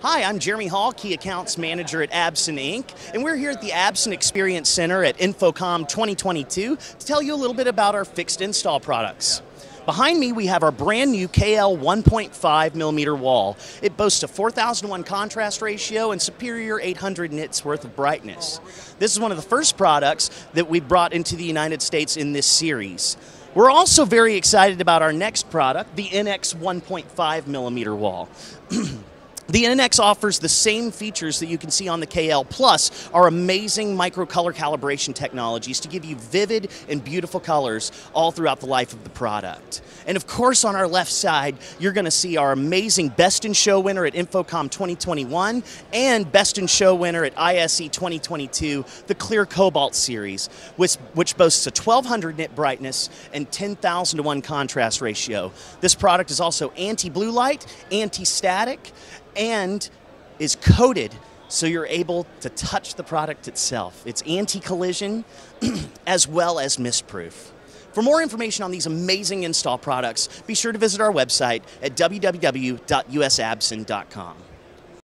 Hi, I'm Jeremy Hall, Key Accounts Manager at Absen Inc., and we're here at the Absen Experience Center at InfoComm 2022 to tell you a little bit about our fixed install products. Behind me, we have our brand new KL 1.5 millimeter wall. It boasts a 4001 contrast ratio and superior 800 nits worth of brightness. This is one of the first products that we brought into the United States in this series. We're also very excited about our next product, the NX 1.5 millimeter wall. The NX offers the same features that you can see on the KL, plus our amazing micro color calibration technologies to give you vivid and beautiful colors all throughout the life of the product. And of course, on our left side, you're going to see our amazing Best in Show winner at InfoComm 2021 and Best in Show winner at ISE 2022, the Clear Cobalt series, which boasts a 1200 nit brightness and 10,000 to 1 contrast ratio. This product is also anti-blue light, anti-static, and is coated so you're able to touch the product itself. It's anti-collision as well as mist-proof. For more information on these amazing install products, be sure to visit our website at www.usabsen.com.